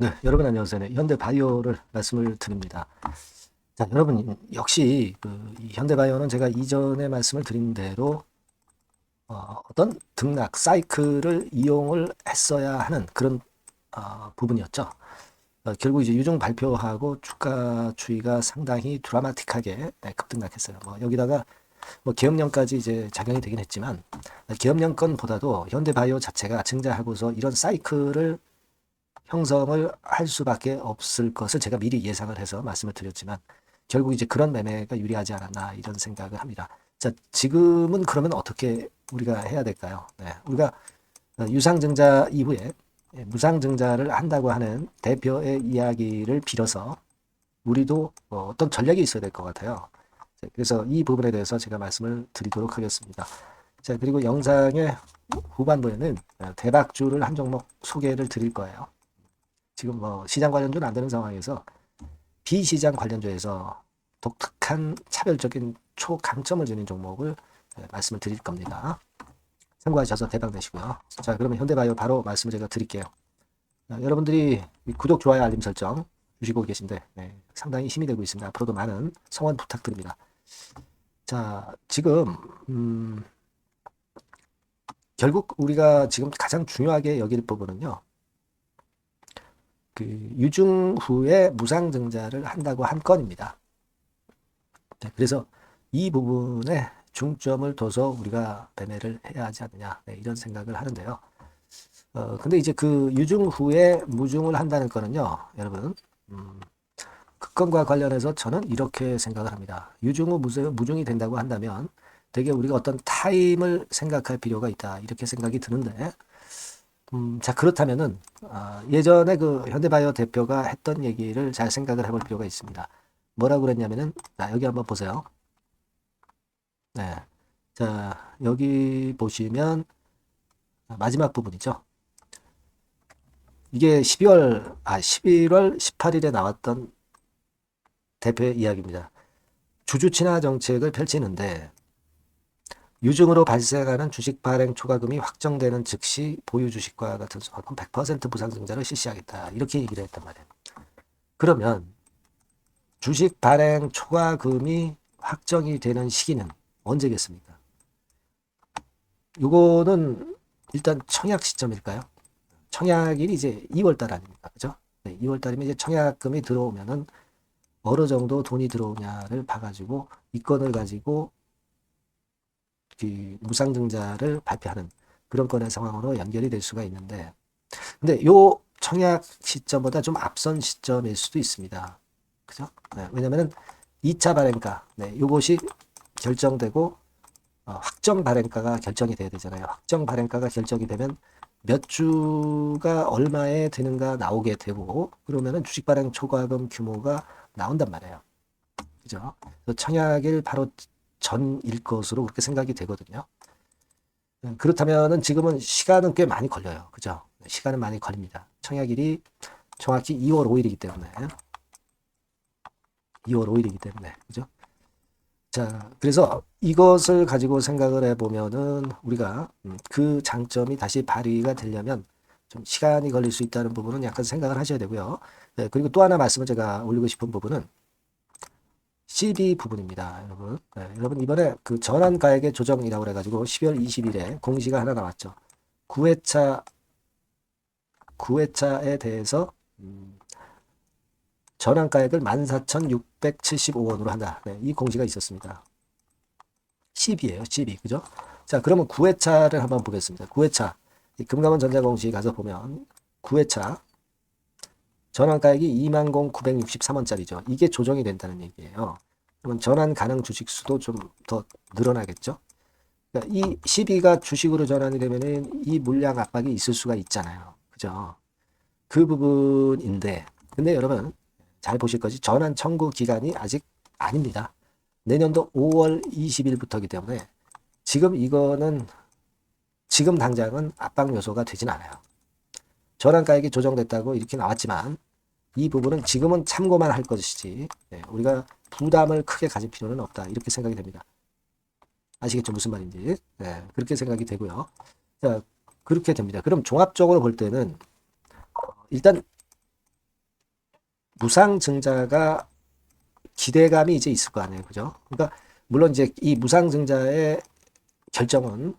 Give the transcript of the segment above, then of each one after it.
네, 여러분 안녕하세요. 네, 현대바이오를 말씀을 드립니다. 자, 여러분 역시 이 현대바이오는 제가 이전에 말씀을 드린 대로 어떤 등락 사이클을 이용을 했어야 하는 그런 부분이었죠. 결국 이제 유종 발표하고 주가 추이가 상당히 드라마틱하게 급등락했어요. 뭐 여기다가 뭐 계엄령까지 이제 작용이 되긴 했지만 계엄령권보다도 현대바이오 자체가 증자하고서 이런 사이클을 형성을 할 수밖에 없을 것을 제가 미리 예상을 해서 말씀을 드렸지만 결국 이제 그런 매매가 유리하지 않았나 이런 생각을 합니다. 자, 지금은 그러면 어떻게 우리가 해야 될까요? 네, 우리가 유상증자 이후에 무상증자를 한다고 하는 대표의 이야기를 빌어서 우리도 어떤 전략이 있어야 될 것 같아요. 그래서 이 부분에 대해서 제가 말씀을 드리도록 하겠습니다. 자, 그리고 영상의 후반부에는 대박주를 한 종목 소개를 드릴 거예요. 지금 뭐 시장 관련주는 안 되는 상황에서 비시장 관련주에서 독특한 차별적인 초강점을 주는 종목을 말씀을 드릴 겁니다. 참고하셔서 대박 내시고요. 자, 그러면 현대바이오 바로 말씀을 제가 드릴게요. 여러분들이 구독, 좋아요, 알림 설정 주시고 계신데 상당히 힘이 되고 있습니다. 앞으로도 많은 성원 부탁드립니다. 자, 지금 결국 우리가 지금 가장 중요하게 여길 부분은요. 그 유증 후에 무상증자를 한다고 한 건입니다. 네, 그래서 이 부분에 중점을 둬서 우리가 매매를 해야 하지 않느냐 이런 생각을 하는데요. 근데 이제 그 유증 후에 무증을 한다는 거는요, 여러분, 그 건과 관련해서 저는 이렇게 생각을 합니다. 유증 후 무증이 된다고 한다면 되게 우리가 어떤 타임을 생각할 필요가 있다 이렇게 생각이 드는데, 자 그렇다면은 예전에 그 현대바이오 대표가 했던 얘기를 잘 생각을 해볼 필요가 있습니다. 뭐라고 그랬냐면은 자 여기 한번 보세요. 네. 자, 여기 보시면 마지막 부분이죠. 이게 11월 18일에 나왔던 대표의 이야기입니다. 주주 친화 정책을 펼치는데 유증으로 발생하는 주식 발행 초과금이 확정되는 즉시 보유 주식과 같은 100% 무상증자를 실시하겠다. 이렇게 얘기를 했단 말이에요. 그러면 주식 발행 초과금이 확정이 되는 시기는 언제겠습니까? 요거는 일단 청약 시점일까요? 청약일이 이제 2월달 아닙니까? 그죠? 네, 2월달이면 이제 청약금이 들어오면은 어느 정도 돈이 들어오냐를 봐가지고 이 건을 가지고 그 무상증자를 발표하는 그런 건의 상황으로 연결이 될 수가 있는데, 근데 요 청약 시점보다 좀 앞선 시점일 수도 있습니다. 그죠? 네, 왜냐면은 2차 발행가, 네, 요것이 결정되고 확정 발행가가 결정이 돼야 되잖아요. 확정 발행가가 결정이 되면 몇 주가 얼마에 되는가 나오게 되고 그러면은 주식 발행 초과금 규모가 나온단 말이에요. 그죠? 청약일 바로 전일 것으로 그렇게 생각이 되거든요. 그렇다면은 지금은 시간은 꽤 많이 걸려요. 그죠? 시간은 많이 걸립니다. 청약일이 정확히 2월 5일이기 때문에 2월 5일이기 때문에 그죠? 자, 그래서 이것을 가지고 생각을 해보면은 우리가 그 장점이 다시 발휘가 되려면 좀 시간이 걸릴 수 있다는 부분은 약간 생각을 하셔야 되고요. 네, 그리고 또 하나 말씀을 제가 올리고 싶은 부분은 CD 부분입니다, 여러분. 네, 여러분 이번에 그 전환가액의 조정이라고 그래가지고 12월 20일에 공시가 하나 나왔죠. 9회차 9회차에 대해서 전환가액을 14,675원으로 한다. 네, 이 공시가 있었습니다. 10이에요. 12. 그죠? 자, 그러면 9회차를 한번 보겠습니다. 9회차. 금감원 전자공시 가서 보면 9회차 전환가액이 20,963원짜리죠. 이게 조정이 된다는 얘기예요. 그러면 전환 가능 주식 수도 좀 더 늘어나겠죠. 그러니까 이 12가 주식으로 전환이 되면은 이 물량 압박이 있을 수가 있잖아요. 그죠? 그 부분인데, 근데 여러분 잘 보실 것이 전환 청구 기간이 아직 아닙니다. 내년도 5월 20일부터이기 때문에 지금 이거는 지금 당장은 압박 요소가 되진 않아요. 전환가액이 조정됐다고 이렇게 나왔지만 이 부분은 지금은 참고만 할 것이지 우리가 부담을 크게 가질 필요는 없다. 이렇게 생각이 됩니다. 아시겠죠? 무슨 말인지. 그렇게 생각이 되고요. 자, 그렇게 됩니다. 그럼 종합적으로 볼 때는 일단 무상증자가 기대감이 이제 있을 거 아니에요. 그죠? 그러니까 물론 이제 이 무상증자의 결정은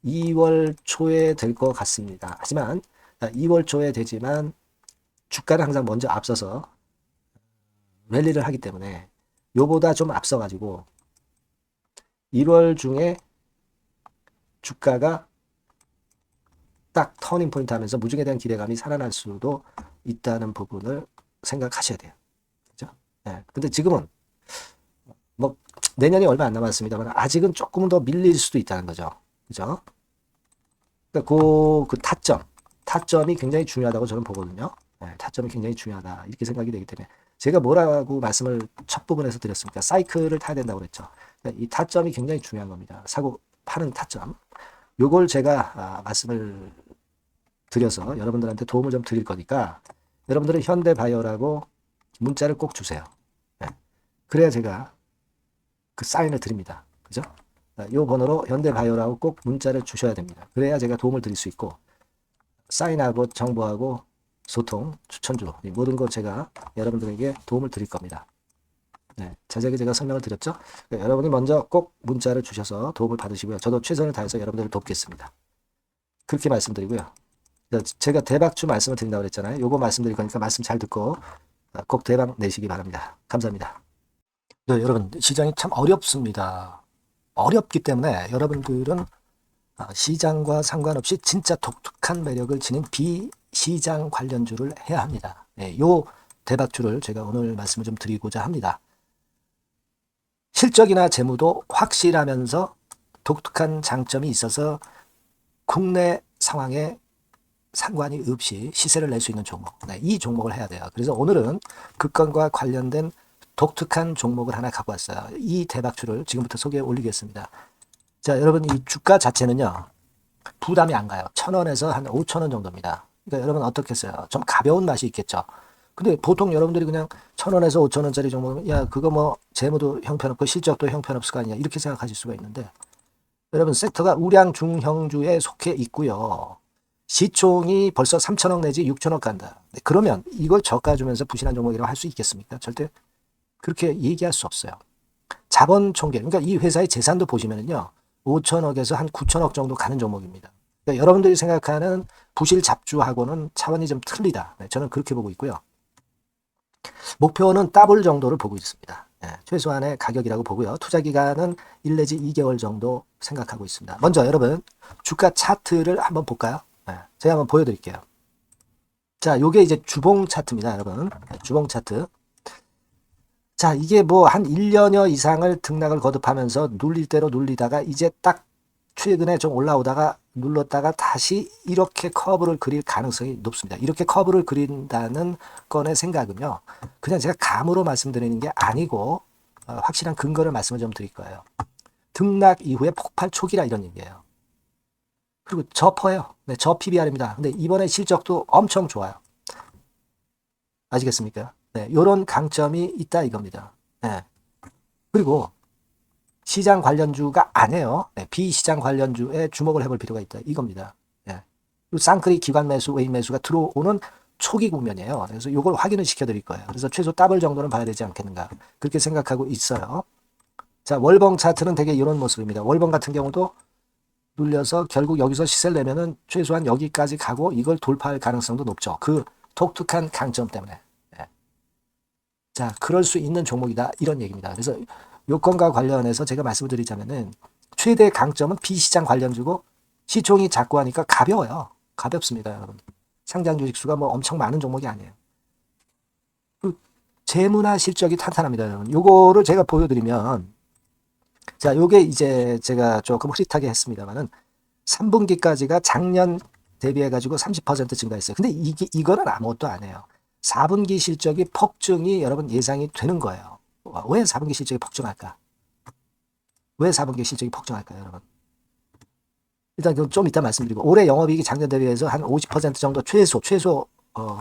2월 초에 될 것 같습니다. 하지만 2월 초에 되지만 주가는 항상 먼저 앞서서 랠리를 하기 때문에 요보다 좀 앞서가지고 1월 중에 주가가 딱 터닝 포인트 하면서 무중에 대한 기대감이 살아날 수도 있다는 부분을 생각하셔야 돼요. 그죠? 네. 근데 지금은 뭐 내년이 얼마 안 남았습니다만 아직은 조금 더 밀릴 수도 있다는 거죠. 그죠? 그러니까 그 타점이 굉장히 중요하다고 저는 보거든요. 네, 타점이 굉장히 중요하다 이렇게 생각이 되기 때문에 제가 뭐라고 말씀을 첫 부분에서 드렸습니까? 사이클을 타야 된다고 그랬죠. 그러니까 이 타점이 굉장히 중요한 겁니다. 사고 파는 타점. 요걸 제가 말씀을 드려서 여러분들한테 도움을 좀 드릴 거니까 여러분들은 현대바이오라고 문자를 꼭 주세요. 네. 그래야 제가 그 사인을 드립니다. 그죠? 이 번호로 현대바이오라고 꼭 문자를 주셔야 됩니다. 그래야 제가 도움을 드릴 수 있고 사인하고 정보하고 소통, 추천주 이 모든 것 제가 여러분들에게 도움을 드릴 겁니다. 네, 자세하게 제가 설명을 드렸죠? 그러니까 여러분이 먼저 꼭 문자를 주셔서 도움을 받으시고요. 저도 최선을 다해서 여러분들을 돕겠습니다. 그렇게 말씀드리고요. 제가 대박주 말씀을 드린다고 그랬잖아요. 요거 말씀드릴 거니까 말씀 잘 듣고 꼭 대박 내시기 바랍니다. 감사합니다. 네, 여러분 시장이 참 어렵습니다. 어렵기 때문에 여러분들은 시장과 상관없이 진짜 독특한 매력을 지닌 비시장 관련주를 해야 합니다. 네, 요 대박주를 제가 오늘 말씀을 좀 드리고자 합니다. 실적이나 재무도 확실하면서 독특한 장점이 있어서 국내 상황에 상관이 없이 시세를 낼 수 있는 종목. 네, 이 종목을 해야 돼요. 그래서 오늘은 그 건과 관련된 독특한 종목을 하나 갖고 왔어요. 이 대박주를 지금부터 소개해 올리겠습니다. 자, 여러분 이 주가 자체는요. 부담이 안 가요. 1,000원에서 한 5,000원 정도입니다. 그러니까 여러분 어떻겠어요? 좀 가벼운 맛이 있겠죠. 근데 보통 여러분들이 그냥 1,000원에서 5,000원짜리 종목은 야 그거 뭐 재무도 형편없고 실적도 형편없을 거 아니냐 이렇게 생각하실 수가 있는데 여러분 섹터가 우량 중형주에 속해 있고요. 시총이 벌써 3,000억 내지 6,000억 간다. 그러면 이걸 저가 주면서 부실한 종목이라고 할 수 있겠습니까? 절대 그렇게 얘기할 수 없어요. 자본 총계, 그러니까 이 회사의 재산도 보시면은요, 5,000억에서 한 9,000억 정도 가는 종목입니다. 그러니까 여러분들이 생각하는 부실 잡주하고는 차원이 좀 틀리다. 네, 저는 그렇게 보고 있고요. 목표는 더블 정도를 보고 있습니다. 네, 최소한의 가격이라고 보고요. 투자 기간은 1 내지 2개월 정도 생각하고 있습니다. 먼저 여러분 주가 차트를 한번 볼까요? 네, 제가 한번 보여드릴게요. 자, 요게 이제 주봉 차트입니다, 여러분. 네, 주봉 차트. 자, 이게 뭐 한 1년여 이상을 등락을 거듭하면서 눌릴 대로 눌리다가 이제 딱 최근에 좀 올라오다가 눌렀다가 다시 이렇게 커브를 그릴 가능성이 높습니다. 이렇게 커브를 그린다는 건의 생각은요. 그냥 제가 감으로 말씀드리는 게 아니고 확실한 근거를 말씀을 좀 드릴 거예요. 등락 이후에 폭발 초기라 이런 얘기예요. 그리고 저퍼예요. 네, 저 PBR입니다. 근데 이번에 실적도 엄청 좋아요. 아시겠습니까? 네, 요런 강점이 있다 이겁니다. 네. 그리고 시장 관련주가 아니에요. 네, 비시장 관련주에 주목을 해볼 필요가 있다 이겁니다. 네. 쌍끌이 기관 매수, 외인 매수가 들어오는 초기 국면이에요. 그래서 이걸 확인을 시켜드릴 거예요. 그래서 최소 더블 정도는 봐야 되지 않겠는가 그렇게 생각하고 있어요. 자, 월봉 차트는 되게 이런 모습입니다. 월봉 같은 경우도 눌려서 결국 여기서 시세를 내면은 최소한 여기까지 가고 이걸 돌파할 가능성도 높죠. 그 독특한 강점 때문에. 자, 그럴 수 있는 종목이다. 이런 얘기입니다. 그래서 요건과 관련해서 제가 말씀을 드리자면은 최대 강점은 비시장 관련주고 시총이 작고 하니까 가벼워요. 가볍습니다, 여러분. 상장 주식 수가 뭐 엄청 많은 종목이 아니에요. 재무나 실적이 탄탄합니다, 여러분. 요거를 제가 보여드리면 자, 요게 이제 제가 조금 흐릿하게 했습니다만은 3분기까지가 작년 대비해가지고 30% 증가했어요. 근데 이거는 아무것도 아니에요. 4분기 실적이 폭증이 여러분 예상이 되는 거예요. 왜 4분기 실적이 폭증할까? 왜 4분기 실적이 폭증할까요, 여러분? 일단 좀 이따 말씀드리고 올해 영업이익이 작년 대비해서 한 50% 정도 최소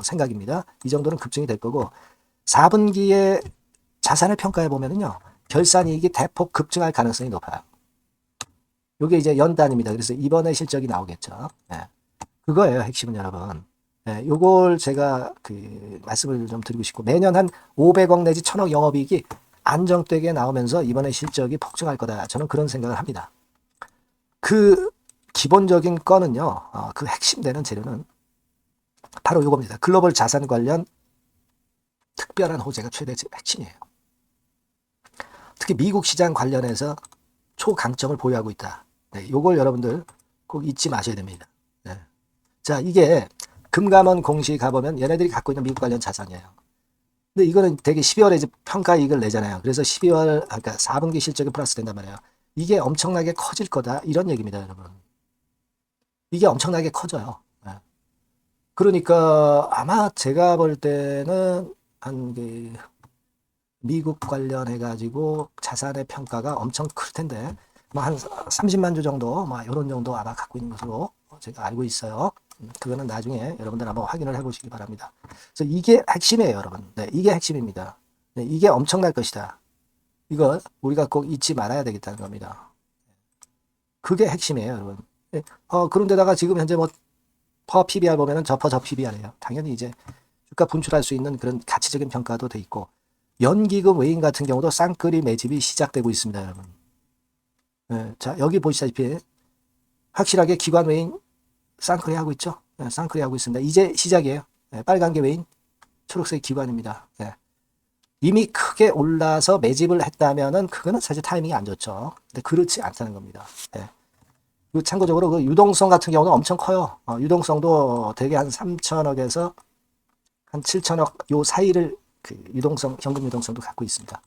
생각입니다. 이 정도는 급증이 될 거고 4분기에 자산을 평가해 보면은요. 결산이익이 대폭 급증할 가능성이 높아요. 이게 이제 연단입니다. 그래서 이번에 실적이 나오겠죠. 네. 그거예요, 핵심은 여러분. 예, 요걸 제가 그 말씀을 좀 드리고 싶고, 매년 한 500억 내지 1000억 영업이익이 안정되게 나오면서 이번에 실적이 폭증할 거다. 저는 그런 생각을 합니다. 그 기본적인 건은요, 그 핵심되는 재료는 바로 요겁니다. 글로벌 자산 관련 특별한 호재가 최대 핵심이에요. 특히 미국 시장 관련해서 초강점을 보유하고 있다. 네, 요걸 여러분들 꼭 잊지 마셔야 됩니다. 네. 자, 이게 금감원 공시 가보면 얘네들이 갖고 있는 미국 관련 자산이에요. 근데 이거는 되게 12월에 이제 평가이익을 내잖아요. 그래서 12월, 그러니까 4분기 실적이 플러스 된단 말이에요. 이게 엄청나게 커질 거다. 이런 얘기입니다, 여러분. 이게 엄청나게 커져요. 네. 그러니까 아마 제가 볼 때는 한 미국 관련해가지고 자산의 평가가 엄청 클 텐데, 뭐 한 30만 주 정도, 뭐 이런 정도 아마 갖고 있는 것으로 제가 알고 있어요. 그거는 나중에 여러분들 한번 확인을 해보시기 바랍니다. 그래서 이게 핵심이에요, 여러분. 네, 이게 핵심입니다. 네, 이게 엄청날 것이다. 이거 우리가 꼭 잊지 말아야 되겠다는 겁니다. 그게 핵심이에요, 여러분. 네, 그런데다가 지금 현재 뭐 퍼 PBR 보면은 저 PBR이에요. 당연히 이제 주가 분출할 수 있는 그런 가치적인 평가도 돼 있고, 연기금 외인 같은 경우도 쌍끌이 매집이 시작되고 있습니다, 여러분. 네, 자, 여기 보시다시피 확실하게 기관 외인 쌍끌이 하고 있죠. 네, 쌍끌이 하고 있습니다. 이제 시작이에요. 네, 빨간 게 외인, 초록색 기관입니다. 네. 이미 크게 올라서 매집을 했다면은 그거는 사실 타이밍이 안 좋죠. 근데 그렇지 않다는 겁니다. 네. 그리고 참고적으로 그 유동성 같은 경우는 엄청 커요. 유동성도 대개 한 3천억에서 한 7천억 요 사이를 그 유동성, 현금 유동성도 갖고 있습니다.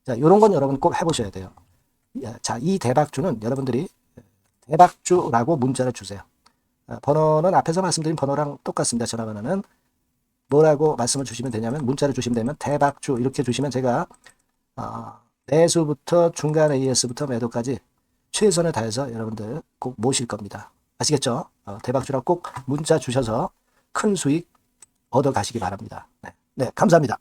자, 요런 건 여러분 꼭 해보셔야 돼요. 자, 이 대박주는 여러분들이 대박주라고 문자를 주세요. 번호는 앞에서 말씀드린 번호랑 똑같습니다. 전화번호는 뭐라고 말씀을 주시면 되냐면, 문자를 주시면 되면 대박주 이렇게 주시면 제가 매수부터 중간 AS부터 매도까지 최선을 다해서 여러분들 꼭 모실 겁니다. 아시겠죠? 대박주라고 꼭 문자 주셔서 큰 수익 얻어 가시기 바랍니다. 네, 감사합니다.